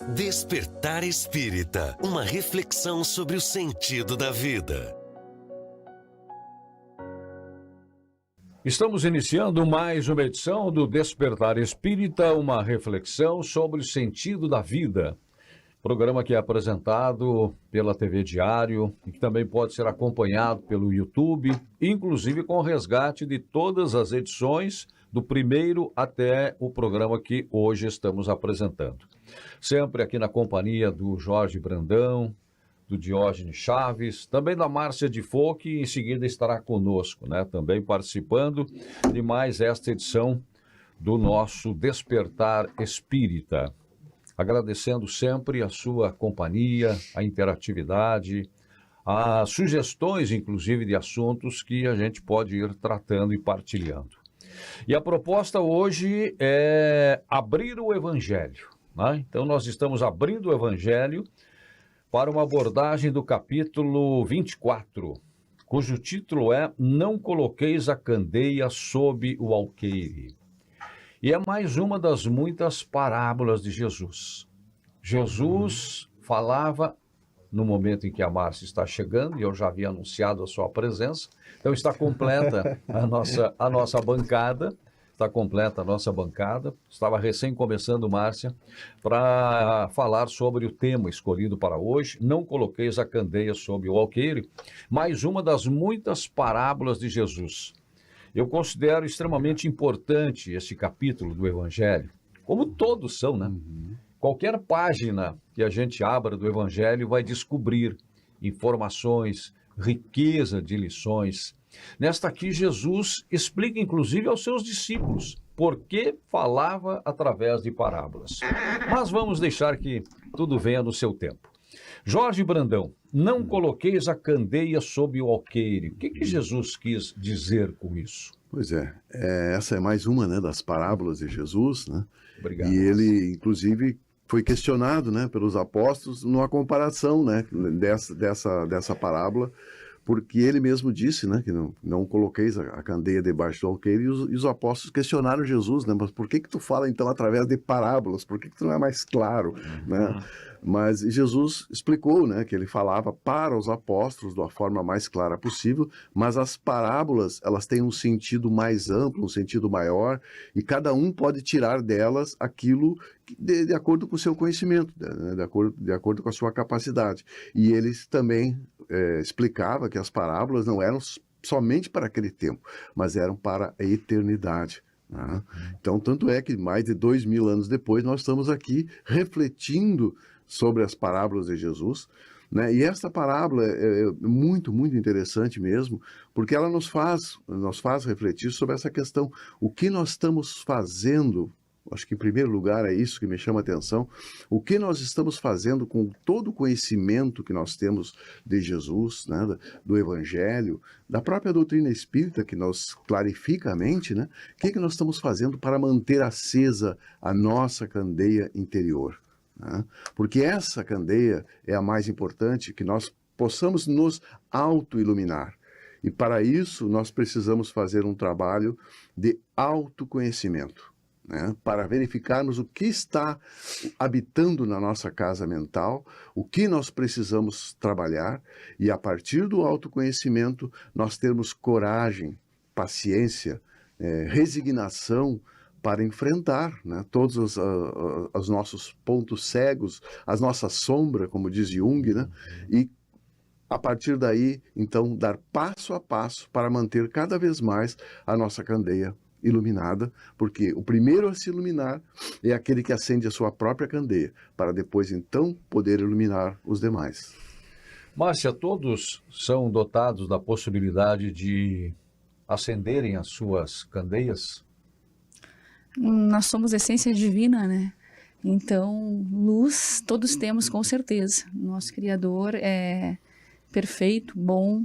Despertar Espírita, uma reflexão sobre o sentido da vida. Estamos iniciando mais uma edição do Despertar Espírita, uma reflexão sobre o sentido da vida. Programa que é apresentado pela TV Diário e que também pode ser acompanhado pelo YouTube, inclusive com resgate de todas as edições, do primeiro até o programa que hoje estamos apresentando. Sempre aqui na companhia do Jorge Brandão, do Diógenes Chaves, também da Márcia de Fo, que em seguida estará conosco, também participando de mais esta edição do nosso Despertar Espírita. Agradecendo sempre a sua companhia, a interatividade, as sugestões, inclusive, de assuntos que a gente pode ir tratando e partilhando. E a proposta hoje é abrir o Evangelho, Então, nós estamos abrindo o Evangelho para uma abordagem do capítulo 24, cujo título é Não coloqueis a candeia sob o alqueire. E é mais uma das muitas parábolas de Jesus. Jesus falava no momento em que a Márcia está chegando, e eu já havia anunciado a sua presença, então está completa a nossa bancada, estava recém começando, Márcia, para falar sobre o tema escolhido para hoje, Não coloqueis a candeia sob o alqueire, mais uma das muitas parábolas de Jesus. Eu considero extremamente importante esse capítulo do Evangelho, como todos são, Qualquer página que a gente abra do Evangelho vai descobrir informações, riqueza de lições. Nesta aqui, Jesus explica, inclusive, aos seus discípulos por que falava através de parábolas. Mas vamos deixar que tudo venha no seu tempo. Jorge Brandão, não coloqueis a candeia sob o alqueire. O que Jesus quis dizer com isso? Pois essa é mais uma das parábolas de Jesus, Obrigado. E ele, inclusive, foi questionado pelos apóstolos numa comparação dessa parábola, porque ele mesmo disse que não coloqueis a candeia debaixo do alqueire, e os apóstolos questionaram Jesus, mas por que tu fala então através de parábolas, por que tu não é mais claro, Mas Jesus explicou, que ele falava para os apóstolos da forma mais clara possível, mas as parábolas, elas têm um sentido mais amplo, um sentido maior, e cada um pode tirar delas aquilo de acordo com o seu conhecimento, de acordo com a sua capacidade. E eles também explicava que as parábolas não eram somente para aquele tempo, mas eram para a eternidade. Então, tanto é que mais de 2000 anos depois, nós estamos aqui refletindo sobre as parábolas de Jesus, E essa parábola é muito, muito interessante mesmo, porque ela nos faz refletir sobre essa questão, o que nós estamos fazendo. Acho que em primeiro lugar é isso que me chama a atenção, o que nós estamos fazendo com todo o conhecimento que nós temos de Jesus, do Evangelho, da própria doutrina espírita que nos clarifica a mente, o que nós estamos fazendo para manter acesa a nossa candeia interior, Porque essa candeia é a mais importante, que nós possamos nos auto-iluminar. E para isso nós precisamos fazer um trabalho de autoconhecimento. Para verificarmos o que está habitando na nossa casa mental, o que nós precisamos trabalhar, e a partir do autoconhecimento nós termos coragem, paciência, resignação para enfrentar todos os nossos pontos cegos, as nossas sombras, como diz Jung, e a partir daí, então, dar passo a passo para manter cada vez mais a nossa candeia iluminada, porque o primeiro a se iluminar é aquele que acende a sua própria candeia, para depois então poder iluminar os demais. Márcia, todos são dotados da possibilidade de acenderem as suas candeias? Nós somos essência divina, Então, luz todos temos com certeza. Nosso Criador é perfeito, bom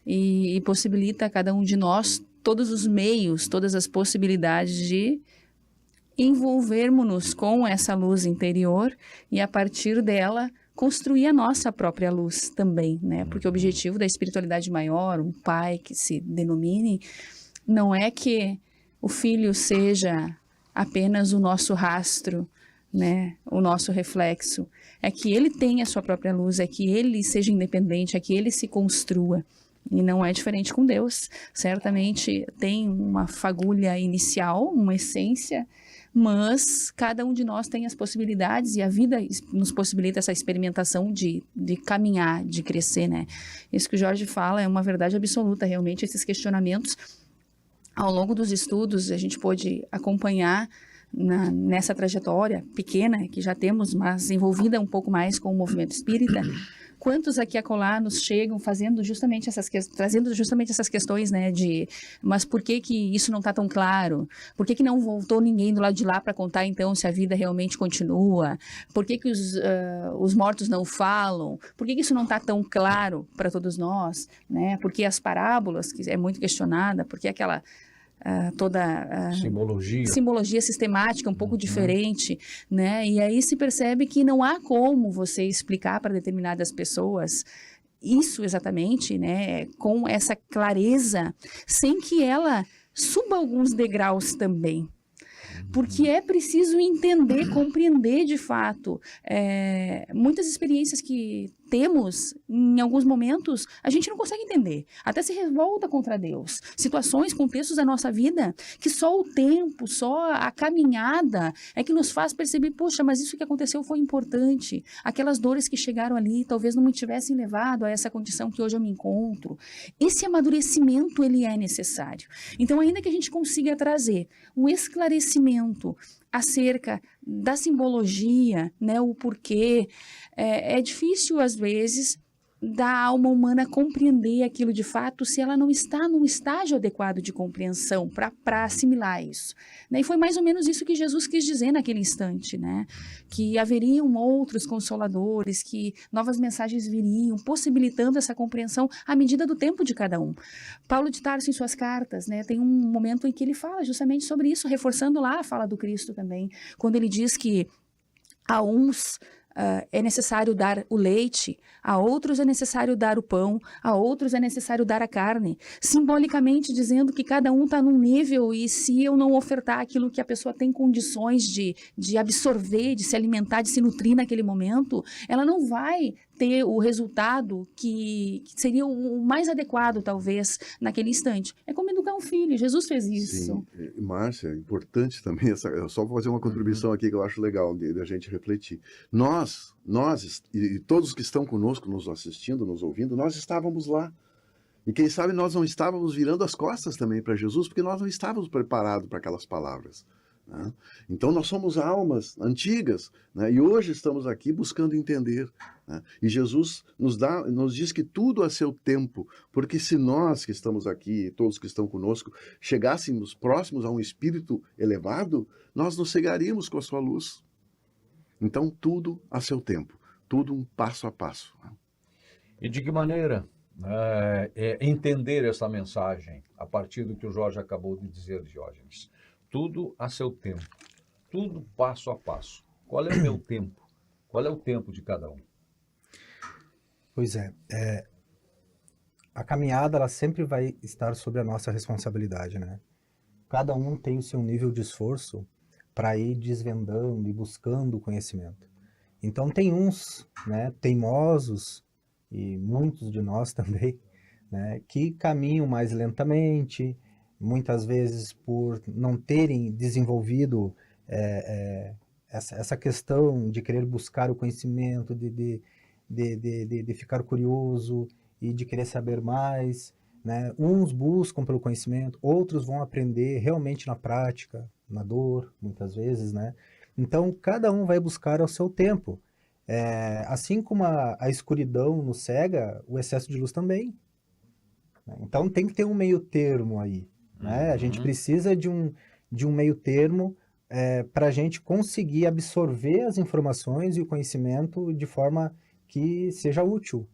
e possibilita a cada um de nós todos os meios, todas as possibilidades de envolvermos-nos com essa luz interior e a partir dela construir a nossa própria luz também, Porque o objetivo da espiritualidade maior, um pai que se denomine, não é que o filho seja apenas o nosso rastro né, o nosso reflexo, é que ele tenha a sua própria luz, é que ele seja independente, é que ele se construa. E não é diferente com Deus. Certamente tem uma fagulha inicial, uma essência, mas cada um de nós tem as possibilidades e a vida nos possibilita essa experimentação de caminhar, de crescer, né? Isso que o Jorge fala é uma verdade absoluta, realmente, esses questionamentos. Ao longo dos estudos, a gente pôde acompanhar nessa trajetória pequena que já temos, mas envolvida um pouco mais com o movimento espírita, quantos aqui e acolá nos chegam trazendo justamente essas questões, né, mas por que isso não está tão claro? Por que não voltou ninguém do lado de lá para contar, então, se a vida realmente continua? Por que os mortos não falam? Por que isso não está tão claro para todos nós, né? Porque as parábolas, que é muito questionada, porque aquela... toda simbologia sistemática um pouco diferente, né? E aí se percebe que não há como você explicar para determinadas pessoas isso exatamente, né? Com essa clareza, sem que ela suba alguns degraus também. Porque é preciso entender, compreender de fato. Muitas experiências que temos, em alguns momentos, a gente não consegue entender. Até se revolta contra Deus. Situações, contextos da nossa vida, que só o tempo, só a caminhada é que nos faz perceber, poxa, mas isso que aconteceu foi importante. Aquelas dores que chegaram ali, talvez não me tivessem levado a essa condição que hoje eu me encontro. Esse amadurecimento, ele é necessário. Então, ainda que a gente consiga trazer um esclarecimento acerca da simbologia, né, o porquê, é difícil às vezes da alma humana compreender aquilo de fato se ela não está num estágio adequado de compreensão para assimilar isso, né? E foi mais ou menos isso que Jesus quis dizer naquele instante, né? Que haveriam outros consoladores, que novas mensagens viriam, possibilitando essa compreensão à medida do tempo de cada um. Paulo de Tarso, em suas cartas, né, tem um momento em que ele fala justamente sobre isso, reforçando lá a fala do Cristo também, quando ele diz que a uns é necessário dar o leite, a outros é necessário dar o pão, a outros é necessário dar a carne, simbolicamente dizendo que cada um está num nível e se eu não ofertar aquilo que a pessoa tem condições de absorver, de se alimentar, de se nutrir naquele momento, ela não vai ter o resultado que seria o mais adequado, talvez, naquele instante. É como educar um filho, Jesus fez isso. Sim, Márcia, é importante também, só vou fazer uma contribuição aqui que eu acho legal da gente refletir. Nós e todos que estão conosco, nos assistindo, nos ouvindo, nós estávamos lá. E quem sabe nós não estávamos virando as costas também para Jesus, porque nós não estávamos preparados para aquelas palavras, né? Então nós somos almas antigas, né? E hoje estamos aqui buscando entender, né? E Jesus nos diz que tudo a seu tempo, porque se nós que estamos aqui, todos que estão conosco, chegássemos próximos a um espírito elevado, nós nos cegaríamos com a sua luz. Então tudo a seu tempo, tudo um passo a passo, né? E de que maneira entender essa mensagem a partir do que o Jorge acabou de dizer, Diógenes? Tudo a seu tempo, tudo passo a passo. Qual é o meu tempo? Qual é o tempo de cada um? Pois a caminhada ela sempre vai estar sob a nossa responsabilidade, né? Cada um tem o seu nível de esforço para ir desvendando e buscando o conhecimento. Então tem uns, né, teimosos, e muitos de nós também, né, que caminham mais lentamente, muitas vezes por não terem desenvolvido essa questão de querer buscar o conhecimento, de ficar curioso e de querer saber mais, né? Uns buscam pelo conhecimento, outros vão aprender realmente na prática, na dor, muitas vezes, né? Então, cada um vai buscar ao seu tempo. Assim como a escuridão nos cega, o excesso de luz também. Então, tem que ter um meio termo aí, né? A gente precisa de um meio termo para a gente conseguir absorver as informações e o conhecimento de forma que seja útil,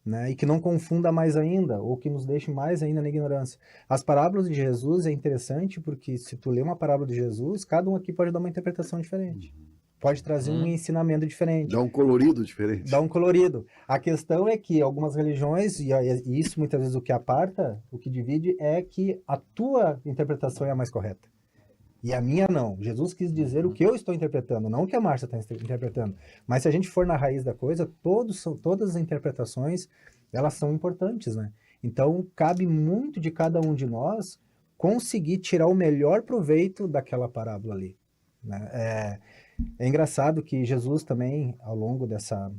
né? E que não confunda mais ainda, ou que nos deixe mais ainda na ignorância. As parábolas de Jesus é interessante porque se tu lê uma parábola de Jesus, cada um aqui pode dar uma interpretação diferente. Pode trazer um ensinamento diferente. Dá um colorido diferente. Dá um colorido. A questão é que algumas religiões, e isso muitas vezes o que aparta, o que divide, é que a tua interpretação é a mais correta. E a minha não. Jesus quis dizer o que eu estou interpretando, não o que a Márcia está interpretando. Mas se a gente for na raiz da coisa, todas as interpretações, elas são importantes, né? Então, cabe muito de cada um de nós conseguir tirar o melhor proveito daquela parábola ali, né? É engraçado que Jesus também, ao longo dessa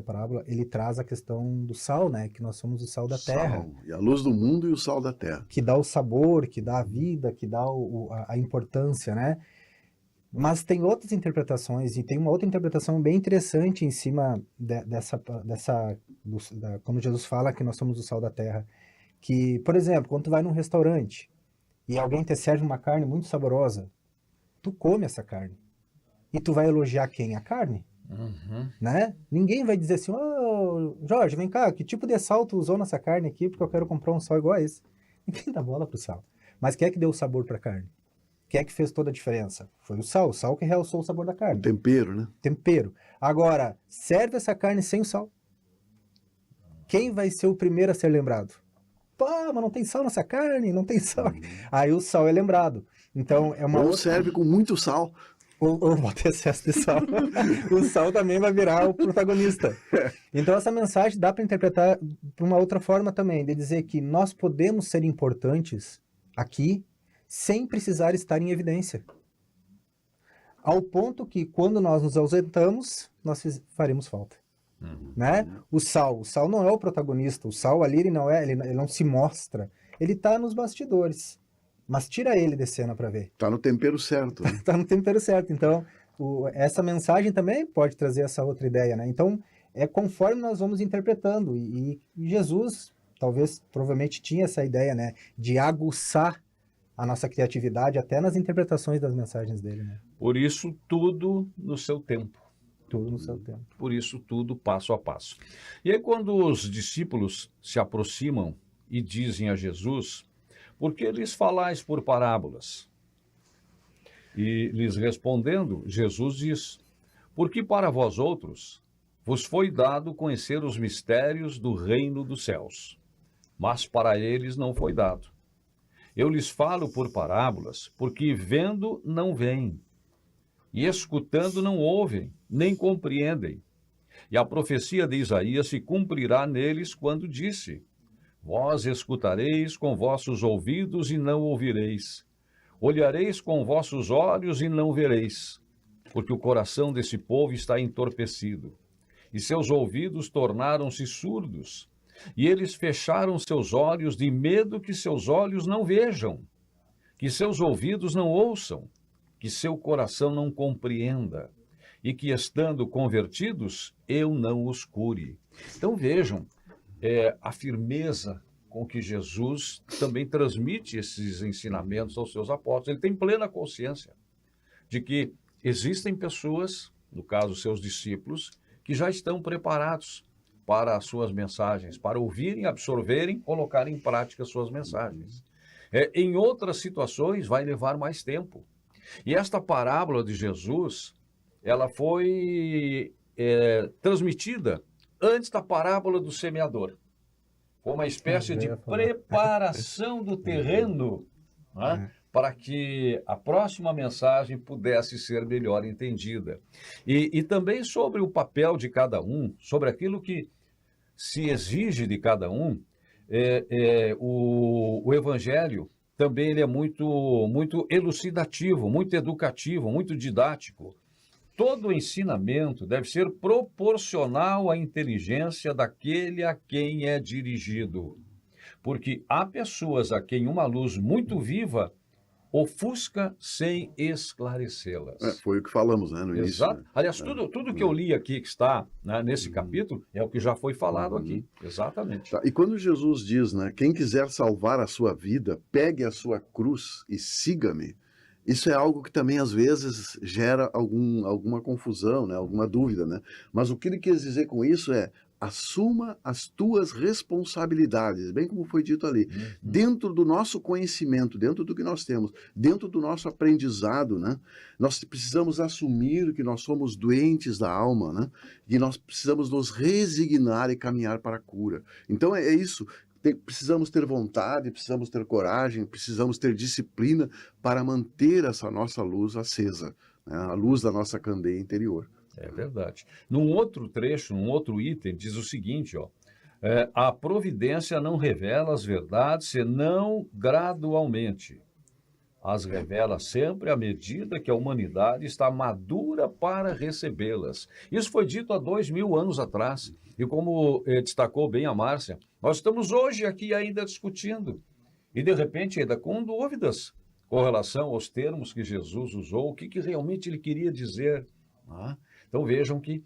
parábola, ele traz a questão do sal, né? Que nós somos o sal da terra. Sal, e a luz do mundo e o sal da terra. Que dá o sabor, que dá a vida, que dá a importância, né? Mas tem outras interpretações, e tem uma outra interpretação bem interessante em cima quando Jesus fala que nós somos o sal da terra. Que, por exemplo, quando tu vai num restaurante e alguém te serve uma carne muito saborosa, tu come essa carne. E tu vai elogiar quem? A carne? Né? Ninguém vai dizer assim, ô, Jorge, vem cá, que tipo de sal tu usou nessa carne aqui, porque eu quero comprar um sal igual a esse. Ninguém dá bola pro sal. Mas quem é que deu o sabor pra carne? Quem é que fez toda a diferença? Foi o sal que realçou o sabor da carne. O tempero, né? Tempero. Agora, serve essa carne sem o sal. Quem vai ser o primeiro a ser lembrado? Pô, mas não tem sal nessa carne, não tem sal. Aí o sal é lembrado. Então, é uma Ou outra... serve com muito sal. Ou bota excesso de sal. O sal também vai virar o protagonista. Então essa mensagem dá para interpretar de uma outra forma também, de dizer que nós podemos ser importantes aqui sem precisar estar em evidência. Ao ponto que quando nós nos ausentamos, nós faremos falta. Né? O sal não é o protagonista. O sal ali ele não se mostra. Ele está nos bastidores. Mas tira ele de cena para ver. Tá no tempero certo. Né? Tá no tempero certo. Então, essa mensagem também pode trazer essa outra ideia, né? Então, é conforme nós vamos interpretando. E Jesus, provavelmente tinha essa ideia, né? De aguçar a nossa criatividade até nas interpretações das mensagens dele, né? Por isso, tudo no seu tempo. Tudo no seu tempo. Por isso, tudo passo a passo. E aí, quando os discípulos se aproximam e dizem a Jesus... Por que lhes falais por parábolas? E lhes respondendo, Jesus diz, porque para vós outros vos foi dado conhecer os mistérios do reino dos céus, mas para eles não foi dado. Eu lhes falo por parábolas, porque vendo não veem, e escutando não ouvem, nem compreendem. E a profecia de Isaías se cumprirá neles quando disse, vós escutareis com vossos ouvidos e não ouvireis. Olhareis com vossos olhos e não vereis. Porque o coração desse povo está entorpecido. E seus ouvidos tornaram-se surdos. E eles fecharam seus olhos de medo que seus olhos não vejam. Que seus ouvidos não ouçam. Que seu coração não compreenda. E que estando convertidos, eu não os cure. Então vejam. A firmeza com que Jesus também transmite esses ensinamentos aos seus apóstolos. Ele tem plena consciência de que existem pessoas, no caso seus discípulos, que já estão preparados para as suas mensagens, para ouvirem, absorverem, colocarem em prática as suas mensagens. Em outras situações vai levar mais tempo. E esta parábola de Jesus, ela foi transmitida antes da parábola do semeador. Foi uma espécie de preparação do terreno, né, para que a próxima mensagem pudesse ser melhor entendida. E também sobre o papel de cada um, sobre aquilo que se exige de cada um, o Evangelho também ele é muito elucidativo, muito educativo, muito didático. Todo ensinamento deve ser proporcional à inteligência daquele a quem é dirigido. Porque há pessoas a quem uma luz muito viva ofusca sem esclarecê-las. Foi o que falamos, né, no início. Exato. Né? Aliás, tudo que eu li aqui que está, né, nesse capítulo é o que já foi falado aqui. Exatamente. Tá. E quando Jesus diz, né, quem quiser salvar a sua vida, pegue a sua cruz e siga-me. Isso é algo que também, às vezes, gera alguma confusão, né? Alguma dúvida, né? Mas o que ele quis dizer com isso é, assuma as tuas responsabilidades, bem como foi dito ali, dentro do nosso conhecimento, dentro do que nós temos, dentro do nosso aprendizado, né? Nós precisamos assumir que nós somos doentes da alma, né? E nós precisamos nos resignar e caminhar para a cura. Então é isso. precisamos ter vontade, precisamos ter coragem, precisamos ter disciplina para manter essa nossa luz acesa, né? A luz da nossa candeia interior. É verdade. Num outro trecho, num outro item, diz o seguinte, ó. A providência não revela as verdades, senão gradualmente. As revela sempre à medida que a humanidade está madura para recebê-las. Isso foi dito há 2000 anos atrás. E como destacou bem a Márcia, nós estamos hoje aqui ainda discutindo. E de repente ainda com dúvidas com relação aos termos que Jesus usou, o que realmente ele queria dizer. Então vejam que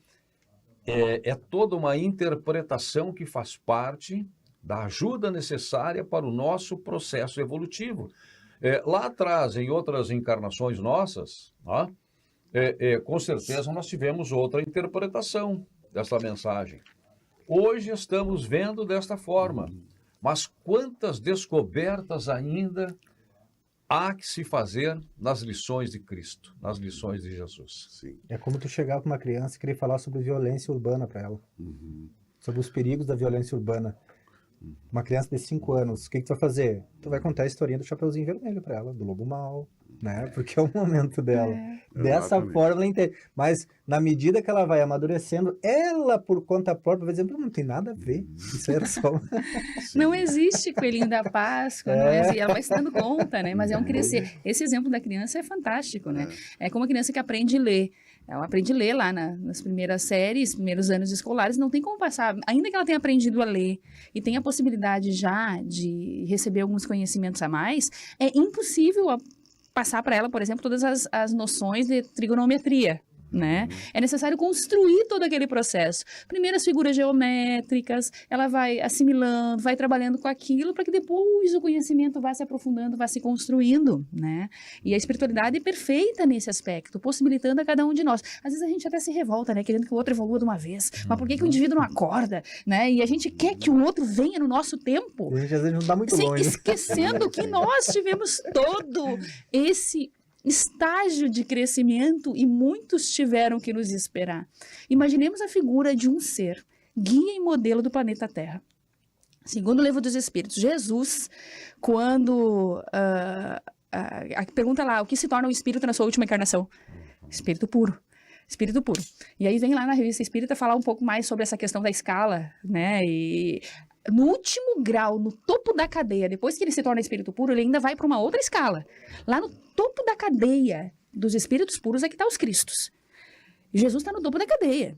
é toda uma interpretação que faz parte da ajuda necessária para o nosso processo evolutivo. Lá atrás, em outras encarnações nossas, com certeza nós tivemos outra interpretação dessa mensagem. Hoje estamos vendo desta forma, mas quantas descobertas ainda há que se fazer nas lições de Cristo, nas lições de Jesus. Sim. É como tu chegar para uma criança e querer falar sobre violência urbana para ela. Sobre os perigos da violência urbana. Uma criança de 5 anos, o que tu vai fazer? Tu vai contar a historinha do Chapeuzinho Vermelho para ela, do Lobo Mau, né? Porque é o momento dela. Dessa Exatamente. forma ela entende. Mas na medida que ela vai amadurecendo, ela por conta própria vai dizer, não tem nada a ver. Isso era só... Não existe coelhinho da Páscoa, não existe. Ela vai se dando conta, né? Mas é um crescer. Esse exemplo da criança é fantástico, né? É como a criança que aprende a ler. Ela aprende a ler lá nas primeiras séries, primeiros anos escolares, não tem como passar. Ainda que ela tenha aprendido a ler e tenha a possibilidade já de receber alguns conhecimentos a mais, é impossível passar para ela, por exemplo, todas as noções de trigonometria. Né? É necessário construir todo aquele processo. Primeiro as figuras geométricas, ela vai assimilando, vai trabalhando com aquilo para que depois o conhecimento vá se aprofundando, vá se construindo, né? E a espiritualidade é perfeita nesse aspecto, possibilitando a cada um de nós. Às vezes a gente até se revolta, né? Querendo que o outro evolua de uma vez. Mas por que o indivíduo não acorda, né? E a gente quer que o outro venha no nosso tempo. A gente às vezes não dá muito longe. Esquecendo que nós tivemos todo esse estágio de crescimento e muitos tiveram que nos esperar. Imaginemos a figura de um ser, guia e modelo do planeta Terra. Segundo o Livro dos Espíritos, Jesus, quando pergunta lá, o que se torna um espírito na sua última encarnação? Espírito puro. Espírito puro. E aí vem lá na Revista Espírita falar um pouco mais sobre essa questão da escala, né? E no último grau, no topo da cadeia, depois que ele se torna espírito puro, ele ainda vai para uma outra escala. Lá no topo da cadeia dos espíritos puros é que está os Cristos. E Jesus está no topo da cadeia.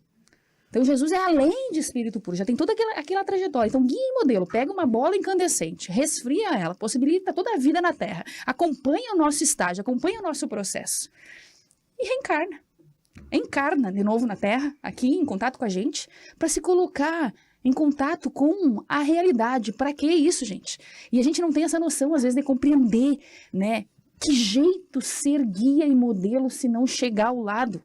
Então Jesus é além de espírito puro, já tem toda aquela trajetória. Então guia e modelo, pega uma bola incandescente, resfria ela, possibilita toda a vida na Terra, acompanha o nosso estágio, acompanha o nosso processo e reencarna. Encarna de novo na Terra, aqui em contato com a gente, para se colocar em contato com a realidade. Para que isso, gente? E a gente não tem essa noção, às vezes, de compreender, né? Que jeito ser guia e modelo se não chegar ao lado?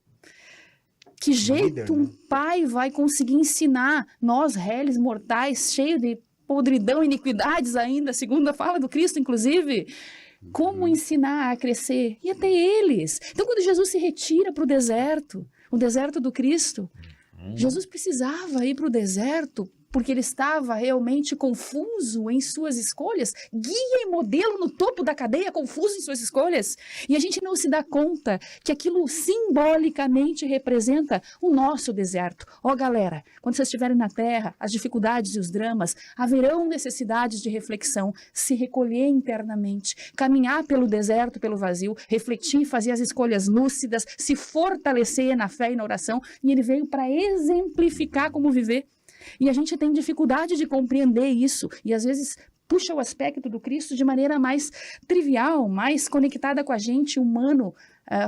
Que jeito um pai vai conseguir ensinar nós, réis mortais, cheios de podridão e iniquidades ainda, segundo a fala do Cristo, inclusive, como ensinar a crescer? E até eles. Então, quando Jesus se retira para o deserto do Cristo, Jesus precisava ir para o deserto porque ele estava realmente confuso em suas escolhas, guia e modelo no topo da cadeia, confuso em suas escolhas. E a gente não se dá conta que aquilo simbolicamente representa o nosso deserto. Ó, galera, quando vocês estiverem na Terra, as dificuldades e os dramas, haverão necessidades de reflexão, se recolher internamente, caminhar pelo deserto, pelo vazio, refletir, fazer as escolhas lúcidas, se fortalecer na fé e na oração. E ele veio para exemplificar como viver. E a gente tem dificuldade de compreender isso, e às vezes puxa o aspecto do Cristo de maneira mais trivial, mais conectada com a gente, humano,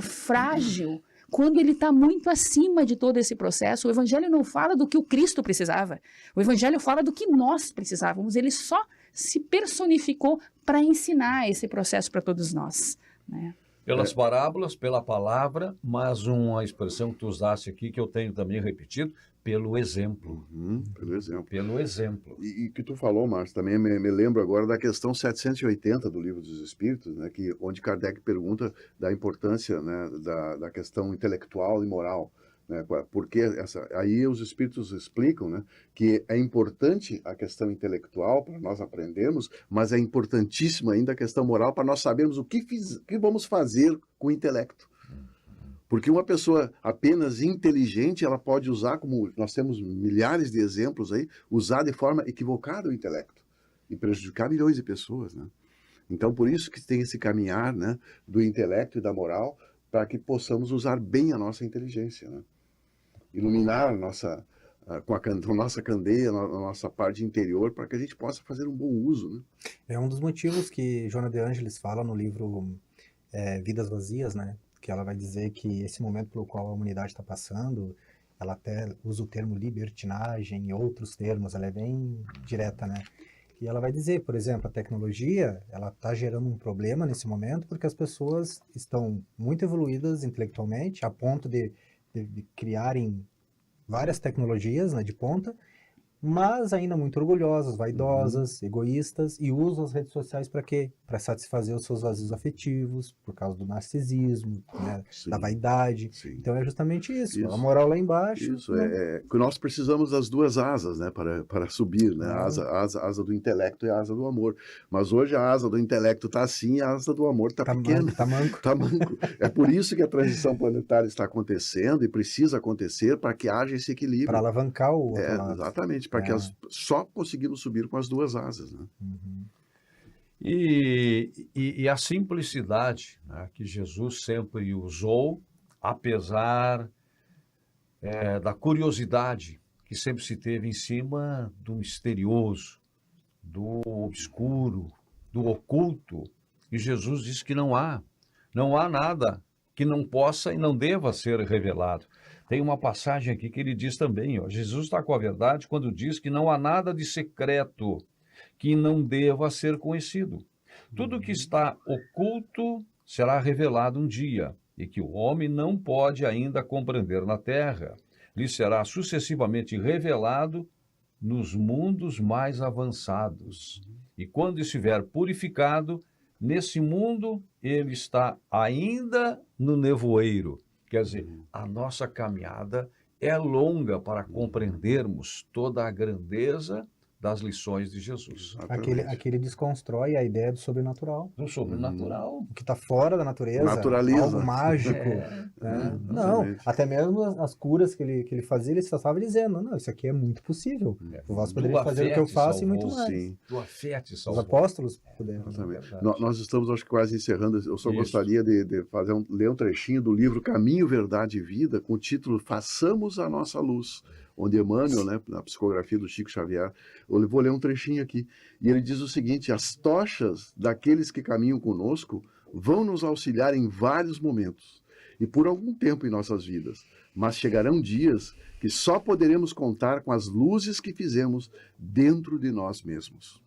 frágil, quando ele está muito acima de todo esse processo. O Evangelho não fala do que o Cristo precisava, o Evangelho fala do que nós precisávamos, ele só se personificou para ensinar esse processo para todos nós, né? Pelas parábolas, pela palavra, mas uma expressão que tu usaste aqui, que eu tenho também repetido, pelo exemplo. Pelo exemplo. Pelo exemplo. E que tu falou, Márcio, também me lembro agora da questão 780 do Livro dos Espíritos, né, onde Kardec pergunta da importância, né, da questão intelectual e moral. né? Porque aí os espíritos explicam, né, que é importante a questão intelectual para nós aprendermos, mas é importantíssima ainda a questão moral para nós sabermos o que vamos fazer com o intelecto. Porque uma pessoa apenas inteligente, ela pode usar, como nós temos milhares de exemplos aí, usar de forma equivocada o intelecto e prejudicar milhões de pessoas, né? Então, por isso que tem esse caminhar, né, do intelecto e da moral, para que possamos usar bem a nossa inteligência, né? Iluminar com a nossa candeia, a nossa parte interior, para que a gente possa fazer um bom uso, né? É um dos motivos que Joana de Ângeles fala no livro Vidas Vazias, né? Que ela vai dizer que esse momento pelo qual a humanidade está passando, ela até usa o termo libertinagem e outros termos, ela é bem direta, né? E ela vai dizer, por exemplo, a tecnologia, ela está gerando um problema nesse momento porque as pessoas estão muito evoluídas intelectualmente, a ponto de criarem várias tecnologias, né, de ponta, mas ainda muito orgulhosas, vaidosas, egoístas, e usam as redes sociais para quê? Para satisfazer os seus vazios afetivos, por causa do narcisismo, né, da vaidade. Sim. Então é justamente isso, a moral lá embaixo. Isso, né? que nós precisamos das duas asas, né, para subir, né, a asa do intelecto e a asa do amor. Mas hoje a asa do intelecto está assim e a asa do amor está pequena. Está manco. Tá manco. É por isso que a transição planetária está acontecendo e precisa acontecer para que haja esse equilíbrio. Para alavancar o outro lado. Exatamente, para que só conseguimos subir com as duas asas, né? Uhum. E a simplicidade, né, que Jesus sempre usou, apesar da curiosidade que sempre se teve em cima do misterioso, do obscuro, do oculto. E Jesus diz que não há nada que não possa e não deva ser revelado. Tem uma passagem aqui que ele diz também, Jesus está com a verdade quando diz que não há nada de secreto que não deva ser conhecido. Tudo que está oculto será revelado um dia, e que o homem não pode ainda compreender na terra, lhe será sucessivamente revelado nos mundos mais avançados. E quando estiver purificado, nesse mundo ele está ainda no nevoeiro. Quer dizer, a nossa caminhada é longa para compreendermos toda a grandeza das lições de Jesus. Aquele desconstrói a ideia do sobrenatural. Do sobrenatural. O que está fora da natureza. Naturaliza. Algo mágico. Não, até mesmo as curas que ele fazia, ele só estava dizendo, não, isso aqui é muito possível. Vós podereis fazer o que eu faço e muito mais. Sim. Os apóstolos puderam. Nós estamos, acho que, quase encerrando. Eu só gostaria de ler um trechinho do livro Caminho, Verdade e Vida, com o título Façamos a Nossa Luz, onde Emmanuel, né, na psicografia do Chico Xavier, eu vou ler um trechinho aqui, e ele diz o seguinte: as tochas daqueles que caminham conosco vão nos auxiliar em vários momentos, e por algum tempo em nossas vidas, mas chegarão dias que só poderemos contar com as luzes que fizemos dentro de nós mesmos.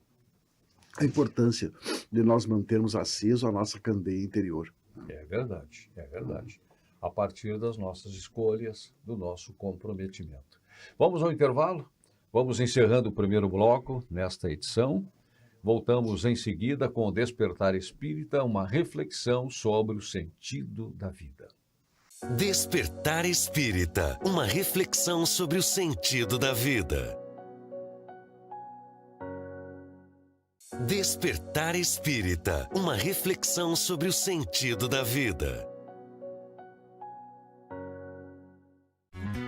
A importância de nós mantermos aceso a nossa candeia interior. É verdade, é verdade. A partir das nossas escolhas, do nosso comprometimento. Vamos ao intervalo? Vamos encerrando o primeiro bloco nesta edição. Voltamos em seguida com o Despertar Espírita, uma reflexão sobre o sentido da vida. Despertar Espírita, uma reflexão sobre o sentido da vida. Despertar Espírita, uma reflexão sobre o sentido da vida.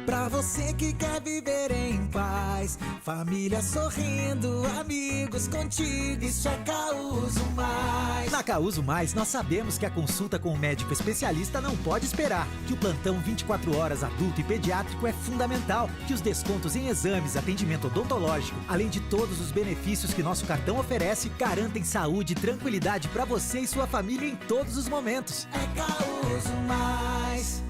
Pra você que quer viver em paz, família sorrindo, amigos contigo, isso é Causo Mais. Na Causo Mais, nós sabemos que a consulta com o médico especialista não pode esperar, que o plantão 24 horas adulto e pediátrico é fundamental, que os descontos em exames, atendimento odontológico, além de todos os benefícios que nosso cartão oferece, garantem saúde e tranquilidade pra você e sua família em todos os momentos. É Causo Mais.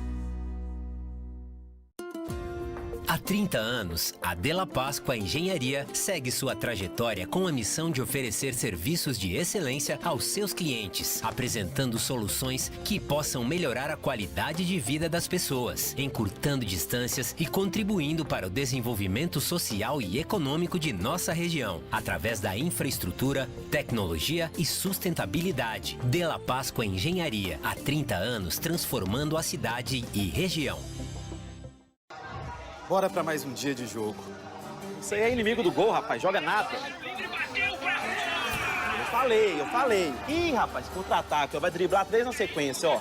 Há 30 anos, a Della Páscoa Engenharia segue sua trajetória com a missão de oferecer serviços de excelência aos seus clientes, apresentando soluções que possam melhorar a qualidade de vida das pessoas, encurtando distâncias e contribuindo para o desenvolvimento social e econômico de nossa região, através da infraestrutura, tecnologia e sustentabilidade. Della Páscoa Engenharia, há 30 anos transformando a cidade e região. Bora pra mais um dia de jogo. Isso aí é inimigo do gol, rapaz. Joga nada. Eu falei. Ih, rapaz, contra-ataque. Vai driblar 3 na sequência, ó.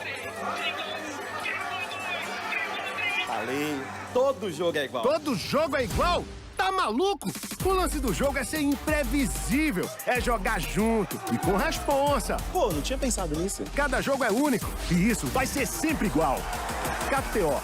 Falei. Todo jogo é igual. Todo jogo é igual? Tá maluco? O lance do jogo é ser imprevisível. É jogar junto e com responsa. Pô, não tinha pensado nisso. Cada jogo é único e isso vai ser sempre igual. KTO.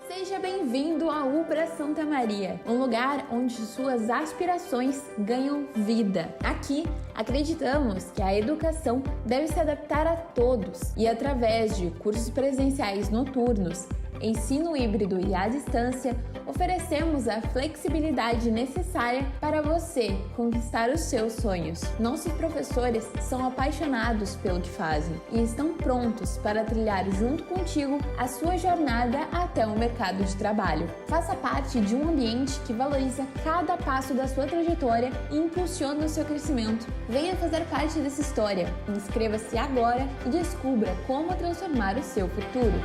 Seja bem-vindo à UPRA Santa Maria, um lugar onde suas aspirações ganham vida. Aqui, acreditamos que a educação deve se adaptar a todos e, através de cursos presenciais noturnos, ensino híbrido e à distância, oferecemos a flexibilidade necessária para você conquistar os seus sonhos. Nossos professores são apaixonados pelo que fazem e estão prontos para trilhar junto contigo a sua jornada até o mercado de trabalho. Faça parte de um ambiente que valoriza cada passo da sua trajetória e impulsiona o seu crescimento. Venha fazer parte dessa história. Inscreva-se agora e descubra como transformar o seu futuro.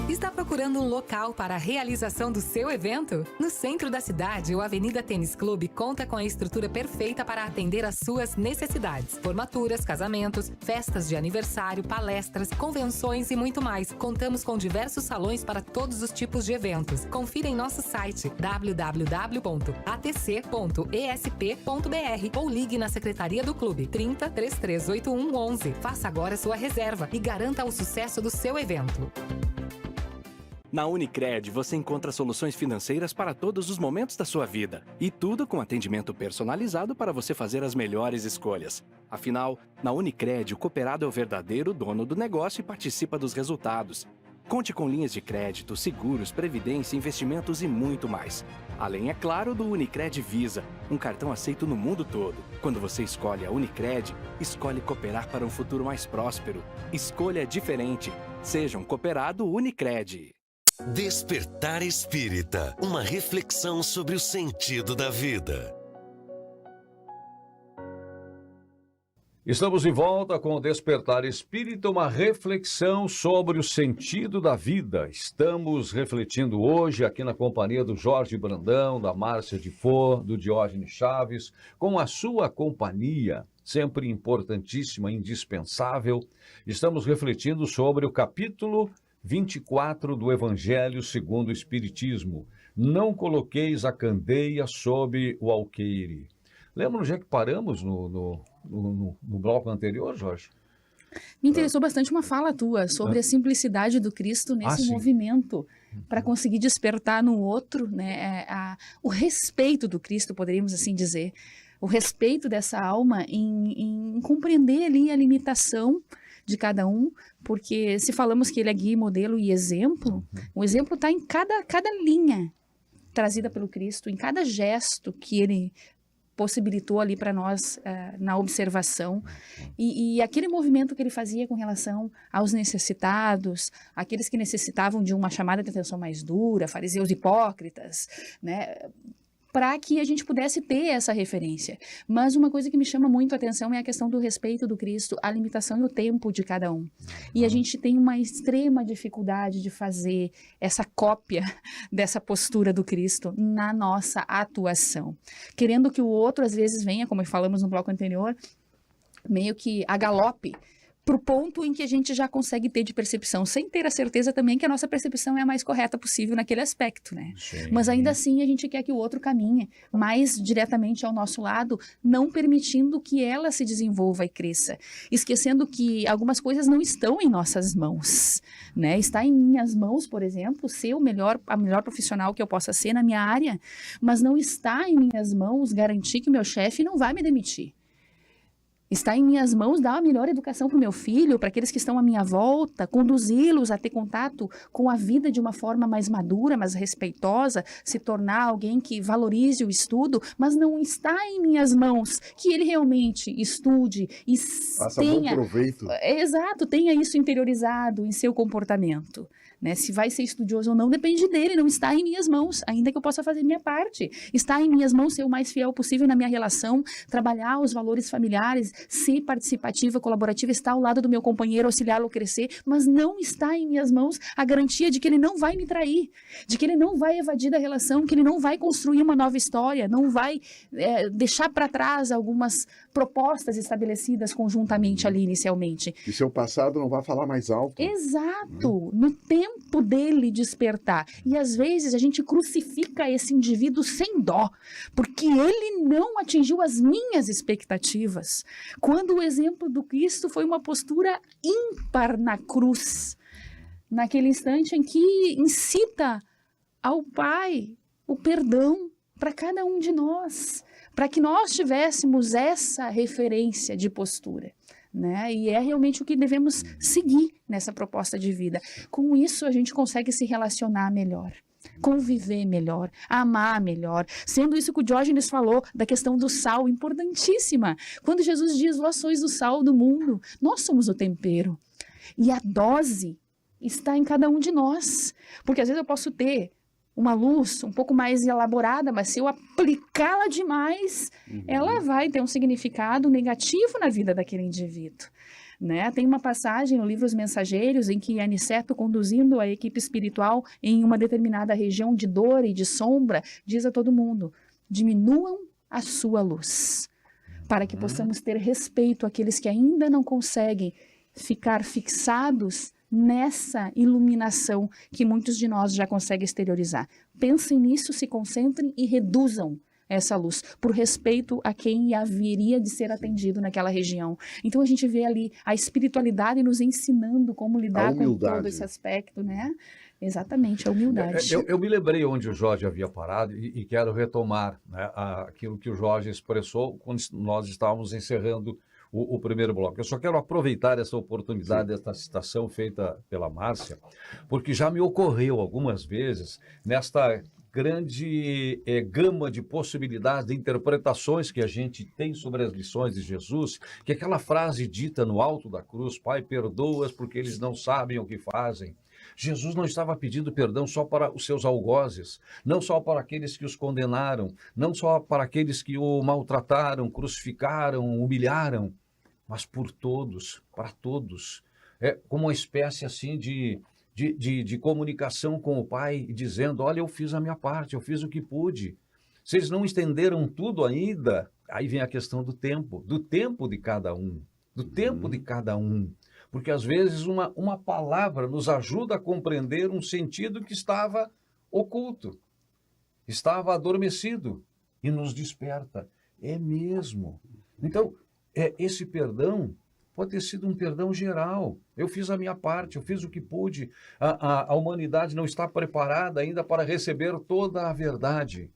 Está procurando um local para a realização do seu evento? No centro da cidade, o Avenida Tênis Clube conta com a estrutura perfeita para atender às suas necessidades. Formaturas, casamentos, festas de aniversário, palestras, convenções e muito mais. Contamos com diversos salões para todos os tipos de eventos. Confira em nosso site www.atc.esp.br ou ligue na Secretaria do Clube 30 3381 11. Faça agora sua reserva e garanta o sucesso do seu evento. Na Unicred, você encontra soluções financeiras para todos os momentos da sua vida. E tudo com atendimento personalizado para você fazer as melhores escolhas. Afinal, na Unicred, o cooperado é o verdadeiro dono do negócio e participa dos resultados. Conte com linhas de crédito, seguros, previdência, investimentos e muito mais. Além, é claro, do Unicred Visa, um cartão aceito no mundo todo. Quando você escolhe a Unicred, escolhe cooperar para um futuro mais próspero. Escolha diferente. Seja um cooperado Unicred. Despertar Espírita, uma reflexão sobre o sentido da vida. Estamos de volta com o Despertar Espírita, uma reflexão sobre o sentido da vida. Estamos refletindo hoje aqui na companhia do Jorge Brandão, da Márcia de For, do Diógenes Chaves, com a sua companhia, sempre importantíssima, indispensável. Estamos refletindo sobre o capítulo 24 do Evangelho segundo o Espiritismo. Não coloqueis a candeia sob o alqueire. Lembra onde é que paramos no bloco anterior, Jorge? Me interessou bastante uma fala tua sobre a simplicidade do Cristo nesse movimento para conseguir despertar no outro, né, o respeito do Cristo, poderíamos assim dizer, o respeito dessa alma em compreender ali a limitação de cada um, porque se falamos que ele é guia, modelo e exemplo, o exemplo está em cada linha trazida pelo Cristo, em cada gesto que ele possibilitou ali para nós na observação, e aquele movimento que ele fazia com relação aos necessitados, aqueles que necessitavam de uma chamada de atenção mais dura, fariseus hipócritas, né, para que a gente pudesse ter essa referência. Mas uma coisa que me chama muito a atenção é a questão do respeito do Cristo, a limitação e o tempo de cada um. E a gente tem uma extrema dificuldade de fazer essa cópia dessa postura do Cristo na nossa atuação. Querendo que o outro, às vezes, venha, como falamos no bloco anterior, meio que a galope, para o ponto em que a gente já consegue ter de percepção, sem ter a certeza também que a nossa percepção é a mais correta possível naquele aspecto, né? Sim. Mas ainda assim a gente quer que o outro caminhe mais diretamente ao nosso lado, não permitindo que ela se desenvolva e cresça, esquecendo que algumas coisas não estão em nossas mãos, né? Está em minhas mãos, por exemplo, ser a melhor profissional que eu possa ser na minha área, mas não está em minhas mãos garantir que o meu chefe não vai me demitir. Está em minhas mãos dar a melhor educação para o meu filho, para aqueles que estão à minha volta, conduzi-los a ter contato com a vida de uma forma mais madura, mais respeitosa, se tornar alguém que valorize o estudo, mas não está em minhas mãos que ele realmente estude e tenha... Bom proveito. Exato, tenha isso interiorizado em seu comportamento. Né? Se vai ser estudioso ou não, depende dele, não está em minhas mãos, ainda que eu possa fazer minha parte. Está em minhas mãos ser o mais fiel possível na minha relação, trabalhar os valores familiares, ser participativa, colaborativa, estar ao lado do meu companheiro, auxiliá-lo a crescer, mas não está em minhas mãos a garantia de que ele não vai me trair, de que ele não vai evadir da relação, que ele não vai construir uma nova história, não vai deixar para trás algumas propostas estabelecidas conjuntamente ali inicialmente. E seu passado não vai falar mais alto. Exato, no tempo dele despertar. E às vezes a gente crucifica esse indivíduo sem dó, porque ele não atingiu as minhas expectativas. Quando o exemplo do Cristo foi uma postura ímpar na cruz, naquele instante em que incita ao Pai o perdão para cada um de nós, para que nós tivéssemos essa referência de postura. Né? E é realmente o que devemos seguir nessa proposta de vida. Com isso, a gente consegue se relacionar melhor, conviver melhor, amar melhor. Sendo isso que o Diógenes falou da questão do sal, importantíssima. Quando Jesus diz, vós sois o sal do mundo, nós somos o tempero. E a dose está em cada um de nós. Porque às vezes eu posso ter uma luz um pouco mais elaborada, mas se eu aplicá-la demais, ela vai ter um significado negativo na vida daquele indivíduo. Né? Tem uma passagem no livro Os Mensageiros em que Aniceto, conduzindo a equipe espiritual em uma determinada região de dor e de sombra, diz a todo mundo, diminuam a sua luz, para que possamos ter respeito àqueles que ainda não conseguem ficar fixados nessa iluminação que muitos de nós já conseguem exteriorizar. Pensem nisso, se concentrem e reduzam essa luz, por respeito a quem haveria de ser atendido naquela região. Então a gente vê ali a espiritualidade nos ensinando como lidar com todo esse aspecto, né? Exatamente, a humildade. Eu me lembrei onde o Jorge havia parado e quero retomar, né, aquilo que o Jorge expressou quando nós estávamos encerrando o primeiro bloco. Eu só quero aproveitar essa oportunidade, esta citação feita pela Márcia, porque já me ocorreu algumas vezes nesta grande gama de possibilidades, de interpretações que a gente tem sobre as lições de Jesus, que aquela frase dita no alto da cruz, Pai, perdoa-os porque eles não sabem o que fazem. Jesus não estava pedindo perdão só para os seus algozes, não só para aqueles que os condenaram, não só para aqueles que o maltrataram, crucificaram, humilharam, mas por todos, para todos. É como uma espécie assim de comunicação com o Pai, dizendo, olha, eu fiz a minha parte, eu fiz o que pude. Vocês não estenderam tudo ainda, aí vem a questão do tempo de cada um, do tempo de cada um. Porque às vezes uma palavra nos ajuda a compreender um sentido que estava oculto, estava adormecido e nos desperta. É mesmo. Então, esse perdão pode ter sido um perdão geral. Eu fiz a minha parte, eu fiz o que pude. A humanidade não está preparada ainda para receber toda a verdade.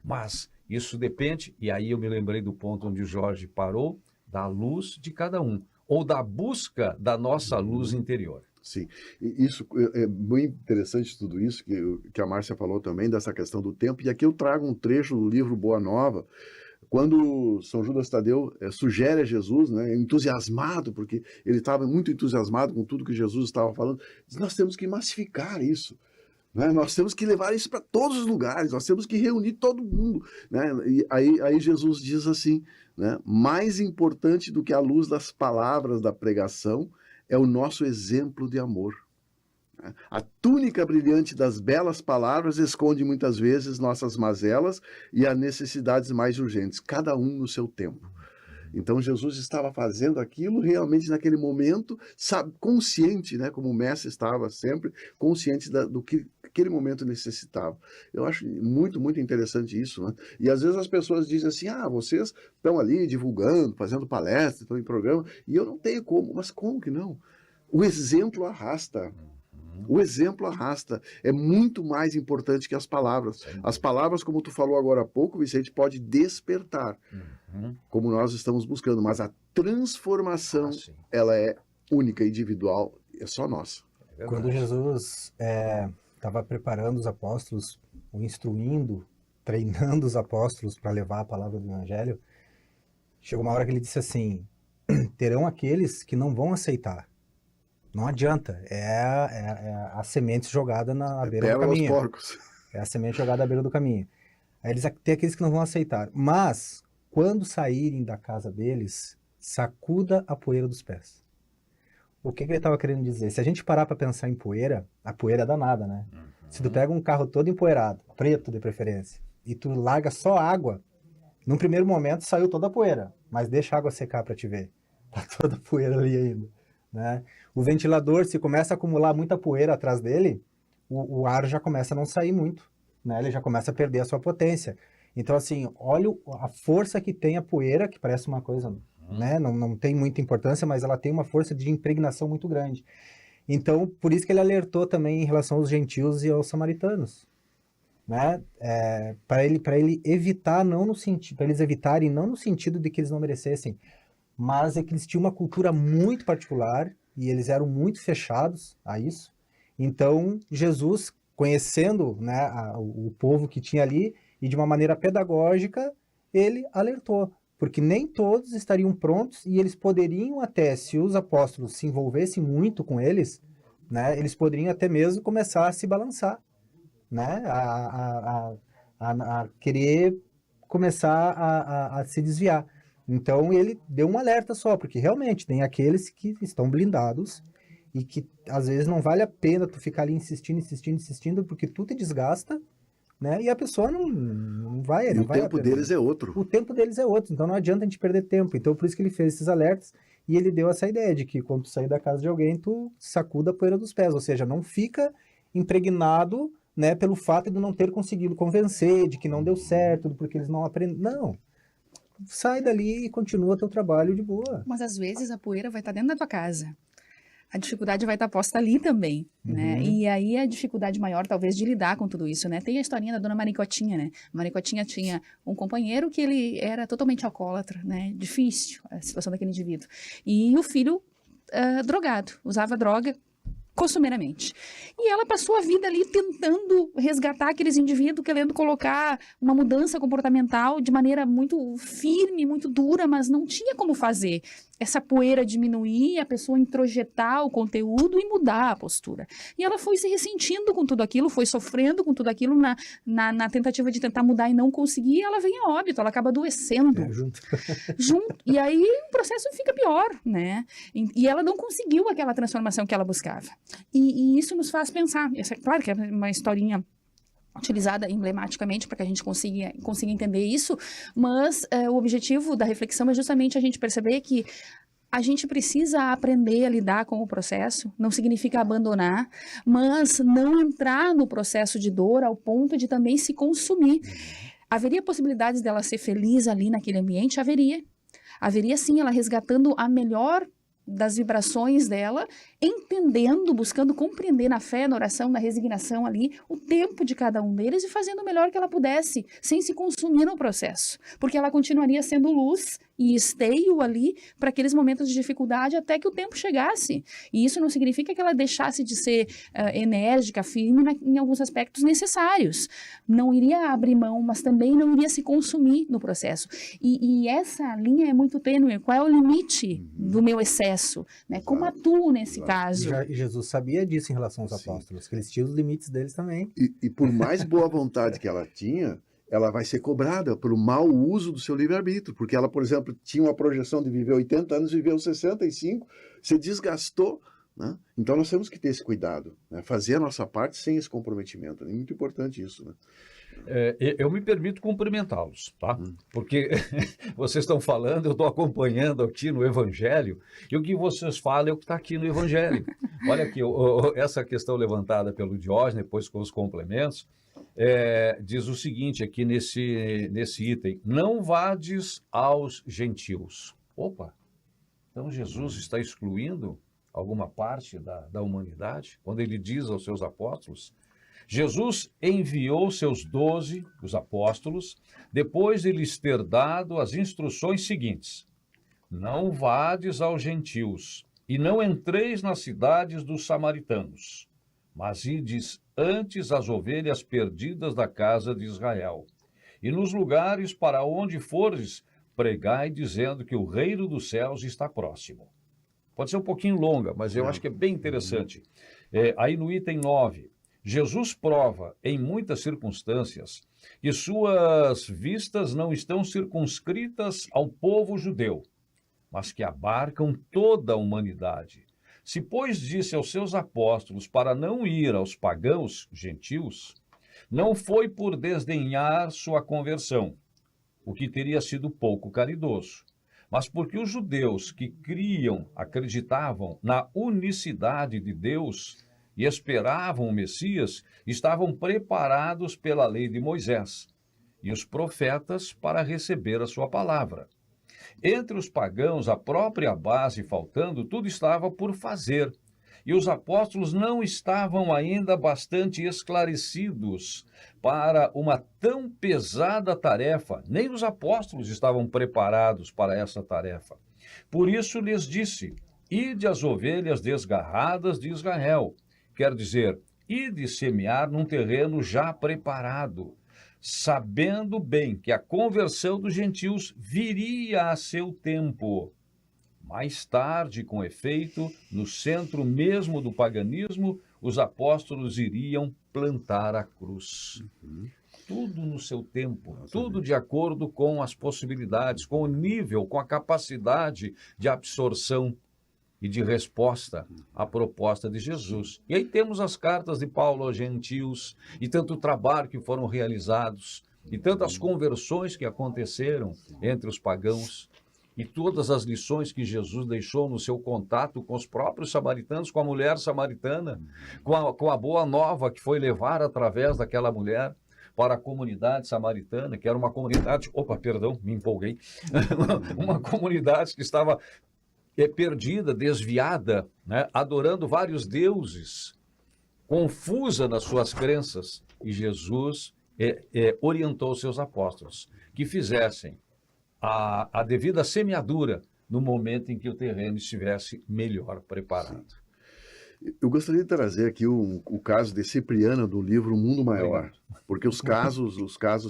Mas isso depende, e aí eu me lembrei do ponto onde o Jorge parou, da luz de cada um, ou da busca da nossa luz interior. Sim, e isso é muito interessante, tudo isso que a Márcia falou também, dessa questão do tempo, e aqui eu trago um trecho do livro Boa Nova, quando São Judas Tadeu sugere a Jesus, né, entusiasmado, porque ele estava muito entusiasmado com tudo que Jesus estava falando, diz, nós temos que massificar isso, né, nós temos que levar isso para todos os lugares, nós temos que reunir todo mundo, né, e aí Jesus diz assim, né, mais importante do que a luz das palavras da pregação é o nosso exemplo de amor. A túnica brilhante das belas palavras esconde muitas vezes nossas mazelas e as necessidades mais urgentes, cada um no seu tempo. Então Jesus estava fazendo aquilo realmente naquele momento, sabe, consciente, né, como o mestre estava sempre, consciente do que aquele momento necessitava. Eu acho muito, muito interessante isso, né? E às vezes as pessoas dizem assim, vocês estão ali divulgando, fazendo palestra, estão em programa, e eu não tenho como. Mas como que não? O exemplo arrasta. O exemplo arrasta. É muito mais importante que as palavras. As palavras, como tu falou agora há pouco, Vicente, pode despertar, como nós estamos buscando, mas a transformação, ela é única, individual, é só nossa. Quando Jesus estava preparando os apóstolos, ou instruindo, treinando os apóstolos para levar a palavra do Evangelho, chegou uma hora que ele disse assim, terão aqueles que não vão aceitar. Não adianta, a semente jogada na beira do caminho. Porcos. É a semente jogada à beira do caminho. Aí tem aqueles que não vão aceitar. Mas, quando saírem da casa deles, sacuda a poeira dos pés. O que ele estava querendo dizer? Se a gente parar para pensar em poeira, a poeira é danada, né? Se tu pega um carro todo empoeirado, preto de preferência, e tu larga só água, num primeiro momento saiu toda a poeira, mas deixa a água secar para te ver. Tá toda a poeira ali ainda, né? O ventilador, se começa a acumular muita poeira atrás dele, o ar já começa a não sair muito, né? Ele já começa a perder a sua potência. Então, assim, olha a força que tem a poeira, que parece uma coisa, né? Não tem muita importância, mas ela tem uma força de impregnação muito grande. Então, por isso que ele alertou também em relação aos gentios e aos samaritanos, né? Para ele evitar, não no sentido, para eles evitarem não no sentido de que eles não merecessem, mas é que eles tinham uma cultura muito particular e eles eram muito fechados a isso. Então, Jesus, conhecendo, né, o povo que tinha ali, e de uma maneira pedagógica, ele alertou, porque nem todos estariam prontos e eles poderiam até, se os apóstolos se envolvessem muito com eles, né, eles poderiam até mesmo começar a se balançar, né, a querer começar a se desviar. Então ele deu um alerta só, porque realmente tem aqueles que estão blindados e que às vezes não vale a pena tu ficar ali insistindo, porque tu te desgasta, né? E a pessoa não vai... E o tempo deles é outro. O tempo deles é outro, então não adianta a gente perder tempo. Então por isso que ele fez esses alertas e ele deu essa ideia de que quando tu sair da casa de alguém, tu sacuda a poeira dos pés, ou seja, não fica impregnado, né, pelo fato de não ter conseguido convencer, de que não deu certo, porque eles não aprendem. Não. Sai dali e continua teu trabalho de boa. Mas às vezes a poeira vai estar dentro da tua casa. A dificuldade vai estar posta ali também, né? E aí a dificuldade maior, talvez, de lidar com tudo isso, né? Tem a historinha da dona Maricotinha, né? Maricotinha tinha um companheiro que ele era totalmente alcoólatra, né? Difícil a situação daquele indivíduo. E o filho drogado, usava droga costumeiramente. E ela passou a vida ali tentando resgatar aqueles indivíduos, querendo colocar uma mudança comportamental de maneira muito firme, muito dura, mas não tinha como fazer essa poeira diminuir, a pessoa introjetar o conteúdo e mudar a postura. E ela foi se ressentindo com tudo aquilo, foi sofrendo com tudo aquilo na tentativa de tentar mudar e não conseguir, e ela vem a óbito, ela acaba adoecendo. Junto. E aí o processo fica pior, né? E ela não conseguiu aquela transformação que ela buscava. E isso nos faz pensar. Claro que é uma historinha utilizada emblematicamente para que a gente consiga entender isso, mas o objetivo da reflexão é justamente a gente perceber que a gente precisa aprender a lidar com o processo, não significa abandonar, mas não entrar no processo de dor ao ponto de também se consumir. Haveria possibilidades dela ser feliz ali naquele ambiente? Haveria. Haveria sim, ela resgatando a melhor das vibrações dela, entendendo, buscando compreender na fé, na oração, na resignação ali, o tempo de cada um deles e fazendo o melhor que ela pudesse, sem se consumir no processo. Porque ela continuaria sendo luz e esteio ali para aqueles momentos de dificuldade até que o tempo chegasse. E isso não significa que ela deixasse de ser enérgica, firme em alguns aspectos necessários. Não iria abrir mão, mas também não iria se consumir no processo. E essa linha é muito tênue. Qual é o limite do meu excesso? Né? Como atuo nesse caso? E Jesus sabia disso em relação aos apóstolos, que eles tinham os limites deles também. E por mais boa vontade que ela tinha, ela vai ser cobrada pelo mau uso do seu livre-arbítrio, porque ela, por exemplo, tinha uma projeção de viver 80 anos, viveu 65, se desgastou, né? Então nós temos que ter esse cuidado, né? Fazer a nossa parte sem esse comprometimento, é muito importante isso, né? Eu me permito cumprimentá-los, tá? Porque vocês estão falando, eu estou acompanhando aqui no Evangelho, e o que vocês falam é o que está aqui no Evangelho. Olha aqui, essa questão levantada pelo Diógenes, depois com os complementos, diz o seguinte aqui nesse item: não vades aos gentios. Opa, então Jesus está excluindo alguma parte da humanidade, quando ele diz aos seus apóstolos. Jesus enviou seus 12, os apóstolos, depois de lhes ter dado as instruções seguintes: não vades aos gentios, e não entreis nas cidades dos samaritanos, mas ides antes as ovelhas perdidas da casa de Israel. E nos lugares para onde fordes, pregai dizendo que o reino dos céus está próximo. Pode ser um pouquinho longa, mas eu acho que é bem interessante. Aí no item 9, Jesus prova, em muitas circunstâncias, que suas vistas não estão circunscritas ao povo judeu, mas que abarcam toda a humanidade. Se, pois, disse aos seus apóstolos para não ir aos pagãos, gentios, não foi por desdenhar sua conversão, o que teria sido pouco caridoso, mas porque os judeus que acreditavam na unicidade de Deus e esperavam o Messias, estavam preparados pela lei de Moisés e os profetas para receber a sua palavra. Entre os pagãos, a própria base faltando, tudo estava por fazer, e os apóstolos não estavam ainda bastante esclarecidos para uma tão pesada tarefa. Nem os apóstolos estavam preparados para essa tarefa. Por isso lhes disse: ide às ovelhas desgarradas de Israel. Quer dizer, ide semear num terreno já preparado, sabendo bem que a conversão dos gentios viria a seu tempo. Mais tarde, com efeito, no centro mesmo do paganismo, os apóstolos iriam plantar a cruz. Tudo no seu tempo, tudo de acordo com as possibilidades, com o nível, com a capacidade de absorção e de resposta à proposta de Jesus. E aí temos as cartas de Paulo aos gentios, e tanto trabalho que foram realizados, e tantas conversões que aconteceram entre os pagãos, e todas as lições que Jesus deixou no seu contato com os próprios samaritanos, com a mulher samaritana, com a boa nova que foi levar através daquela mulher para a comunidade samaritana, que era uma comunidade, me empolguei, uma comunidade que estava perdida, desviada, né, adorando vários deuses, confusa nas suas crenças, e Jesus orientou os seus apóstolos que fizessem a devida semeadura no momento em que o terreno estivesse melhor preparado. Eu gostaria de trazer aqui o caso de Cipriana do livro Mundo Maior, porque os casos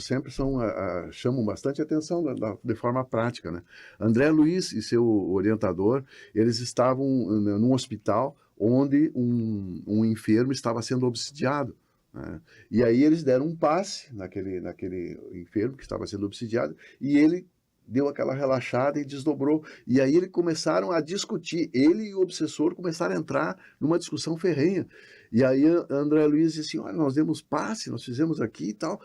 sempre chamam bastante atenção de forma prática, né? André Luiz e seu orientador, eles estavam num hospital onde um enfermo estava sendo obsidiado, né? E aí eles deram um passe naquele enfermo que estava sendo obsidiado, e ele deu aquela relaxada e desdobrou. E aí eles começaram a discutir, ele e o obsessor começaram a entrar numa discussão ferrenha. E aí André Luiz disse assim: olha, nós demos passe, nós fizemos aqui e tal,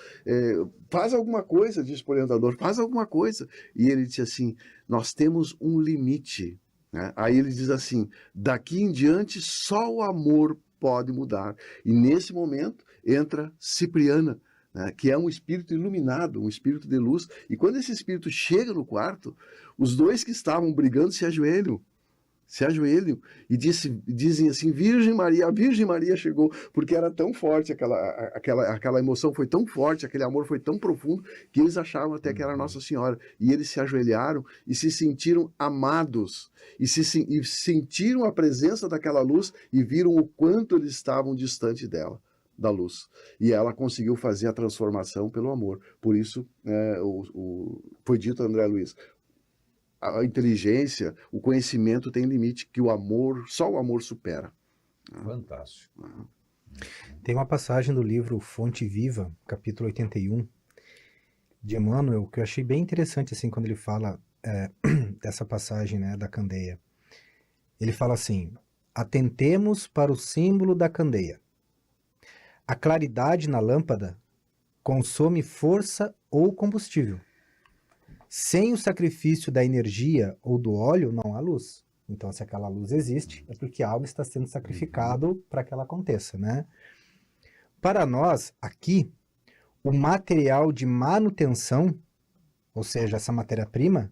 faz alguma coisa, disse o orientador, faz alguma coisa. E ele disse assim: nós temos um limite, né? Aí ele diz assim: daqui em diante só o amor pode mudar. E nesse momento entra Cipriana, né, que é um espírito iluminado, um espírito de luz. E quando esse espírito chega no quarto, os dois que estavam brigando se ajoelham e dizem assim: Virgem Maria, a Virgem Maria chegou, porque era tão forte, aquela emoção foi tão forte, aquele amor foi tão profundo, que eles achavam até que era Nossa Senhora. E eles se ajoelharam e se sentiram amados, e sentiram a presença daquela luz, e viram o quanto eles estavam distante dela, da luz. E ela conseguiu fazer a transformação pelo amor. Por isso, foi dito a André Luiz: a inteligência, o conhecimento tem limite, que só o amor supera. Fantástico. Tem uma passagem do livro Fonte Viva, capítulo 81, de Emmanuel, que eu achei bem interessante, assim, quando ele fala dessa passagem, né, da candeia. Ele fala assim: atentemos para o símbolo da candeia. A claridade na lâmpada consome força ou combustível. Sem o sacrifício da energia ou do óleo, não há luz. Então, se aquela luz existe, é porque algo está sendo sacrificado para que ela aconteça, né? Para nós, aqui, o material de manutenção, ou seja, essa matéria-prima,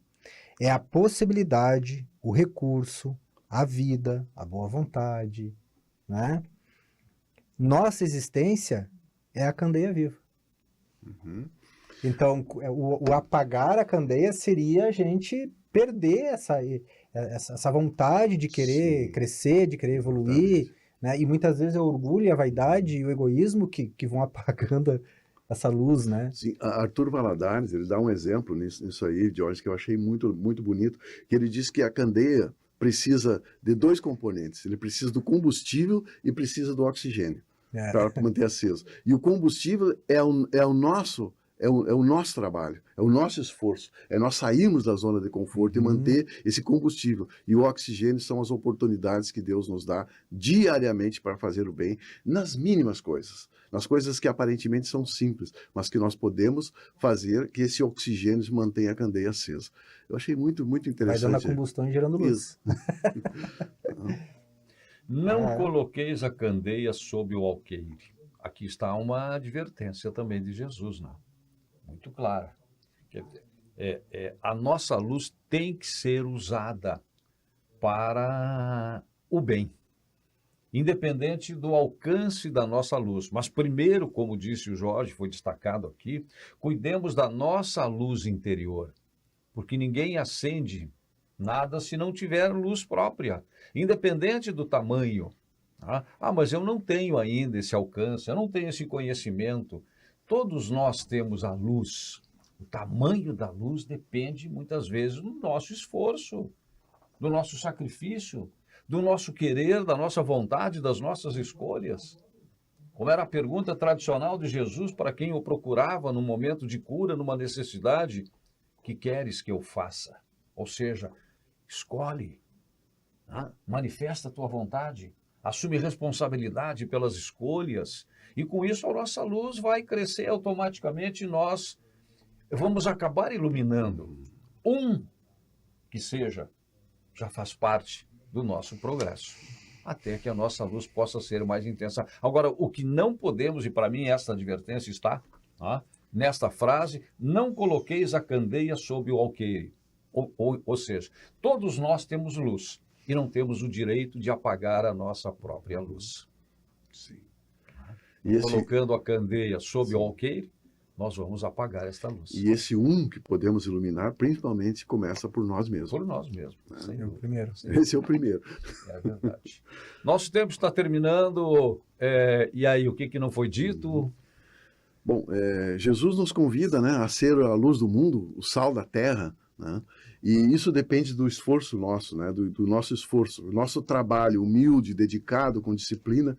é a possibilidade, o recurso, a vida, a boa vontade, né? Nossa existência é a candeia viva. Então, o apagar a candeia seria a gente perder essa vontade de querer crescer, de querer evoluir, né? E muitas vezes é o orgulho, a vaidade e o egoísmo que vão apagando essa luz, né? Sim, Arthur Valadares, ele dá um exemplo nisso aí, Jorge, que eu achei muito, muito bonito, que ele diz que a candeia precisa de dois componentes. Ele precisa do combustível e precisa do oxigênio para manter aceso. E o combustível é o nosso é o nosso trabalho, é o nosso esforço, é nós sairmos da zona de conforto e manter esse combustível. E o oxigênio são as oportunidades que Deus nos dá diariamente para fazer o bem nas mínimas coisas, nas coisas que aparentemente são simples, mas que nós podemos fazer que esse oxigênio mantenha a candeia acesa. Eu achei muito, muito interessante. Vai dando a combustão e gerando luz. Não coloqueis a candeia sob o alqueire. Aqui está uma advertência também de Jesus, né? Muito clara. A nossa luz tem que ser usada para o bem, independente do alcance da nossa luz. Mas primeiro, como disse o Jorge, foi destacado aqui, cuidemos da nossa luz interior, porque ninguém acende nada se não tiver luz própria, independente do tamanho. Mas eu não tenho ainda esse alcance, eu não tenho esse conhecimento. Todos nós temos a luz. O tamanho da luz depende muitas vezes do nosso esforço, do nosso sacrifício, do nosso querer, da nossa vontade, das nossas escolhas. Como era a pergunta tradicional de Jesus para quem o procurava no momento de cura, numa necessidade: que queres que eu faça? Ou seja, escolhe, manifesta a tua vontade, assume responsabilidade pelas escolhas, e com isso a nossa luz vai crescer automaticamente e nós vamos acabar iluminando. Que seja, já faz parte do nosso progresso, até que a nossa luz possa ser mais intensa. Agora, o que não podemos, e para mim esta advertência está nesta frase: não coloqueis a candeia sob o alqueire. Ou seja, todos nós temos luz e não temos o direito de apagar a nossa própria luz. Sim. Colocando a candeia sob o alqueire, nós vamos apagar esta luz. E esse que podemos iluminar, principalmente, começa por nós mesmos. Por nós mesmos. É o primeiro. Esse é o primeiro. É verdade. Nosso tempo está terminando. E aí, o que não foi dito? Bom, Jesus nos convida, né, a ser a luz do mundo, o sal da terra, né? E isso depende do esforço nosso, né, do nosso esforço, o nosso trabalho humilde, dedicado, com disciplina.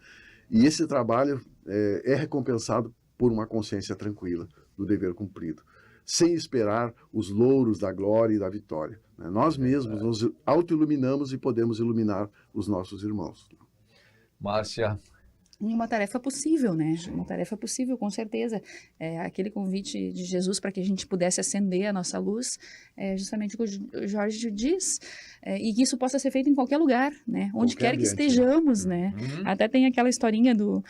E esse trabalho é recompensado por uma consciência tranquila do dever cumprido, sem esperar os louros da glória e da vitória, né? Nós mesmos nos autoiluminamos e podemos iluminar os nossos irmãos. Márcia. E uma tarefa possível, né? Uma tarefa possível, com certeza. Aquele convite de Jesus para que a gente pudesse acender a nossa luz, justamente o que o Jorge diz, e que isso possa ser feito em qualquer lugar, né? Onde quer que estejamos, né? Até tem aquela historinha do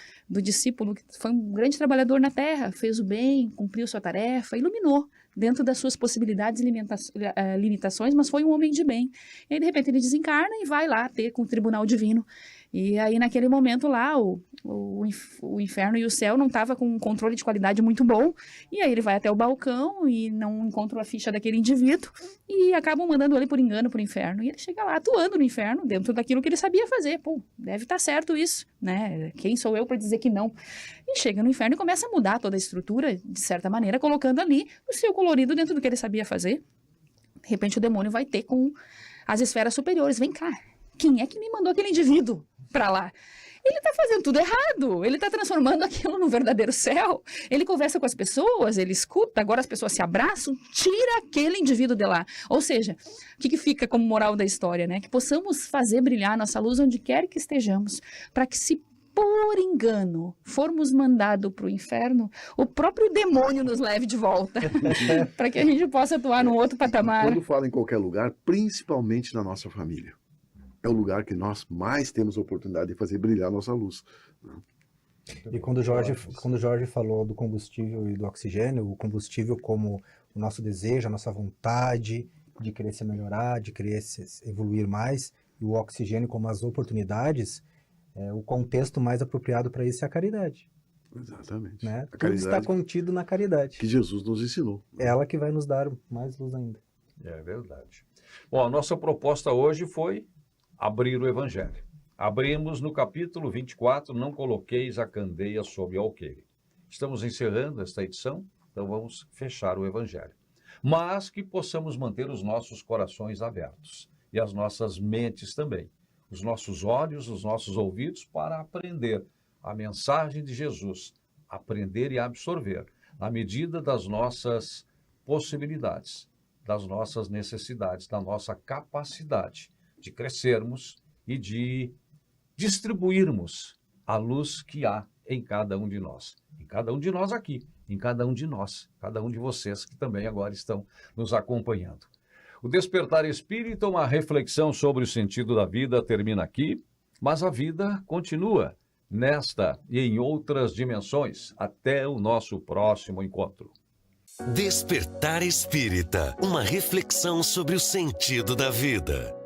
discípulo que foi um grande trabalhador na terra, fez o bem, cumpriu sua tarefa, iluminou dentro das suas possibilidades e limitações, mas foi um homem de bem. E aí, de repente, ele desencarna e vai lá ter com o tribunal divino. E aí, naquele momento lá, o inferno e o céu não estavam com um controle de qualidade muito bom. E aí ele vai até o balcão e não encontra a ficha daquele indivíduo e acabam mandando ele por engano para o inferno. E ele chega lá atuando no inferno dentro daquilo que ele sabia fazer. Pô, deve estar certo isso, né? Quem sou eu para dizer que não? E chega no inferno e começa a mudar toda a estrutura, de certa maneira, colocando ali o seu colorido dentro do que ele sabia fazer. De repente o demônio vai ter com as esferas superiores. Vem cá, quem é que me mandou aquele indivíduo para lá? Ele está fazendo tudo errado, ele está transformando aquilo num verdadeiro céu. Ele conversa com as pessoas, ele escuta, agora as pessoas se abraçam, tira aquele indivíduo de lá. Ou seja, o que fica como moral da história, né? Que possamos fazer brilhar nossa luz onde quer que estejamos, para que, se por engano formos mandados para o inferno, o próprio demônio nos leve de volta, para que a gente possa atuar num outro patamar. Quando fala em qualquer lugar, principalmente na nossa família, é o lugar que nós mais temos a oportunidade de fazer brilhar nossa luz. E quando o Jorge falou do combustível e do oxigênio, o combustível como o nosso desejo, a nossa vontade de querer se melhorar, de querer evoluir mais, e o oxigênio como as oportunidades, o contexto mais apropriado para isso é a caridade. Exatamente. Né? Tudo está contido na caridade. Que Jesus nos ensinou. Ela que vai nos dar mais luz ainda. É verdade. Bom, a nossa proposta hoje foi abrir o Evangelho. Abrimos no capítulo 24, não coloqueis a candeia sob o alqueire. Estamos encerrando esta edição, então vamos fechar o Evangelho. Mas que possamos manter os nossos corações abertos e as nossas mentes também, os nossos olhos, os nossos ouvidos, para aprender a mensagem de Jesus, aprender e absorver, à medida das nossas possibilidades, das nossas necessidades, da nossa capacidade de crescermos e de distribuirmos a luz que há em cada um de nós. Em cada um de nós aqui, em cada um de nós, cada um de vocês que também agora estão nos acompanhando. O Despertar Espírita, uma reflexão sobre o sentido da vida, termina aqui, mas a vida continua nesta e em outras dimensões. Até o nosso próximo encontro. Despertar Espírita, uma reflexão sobre o sentido da vida.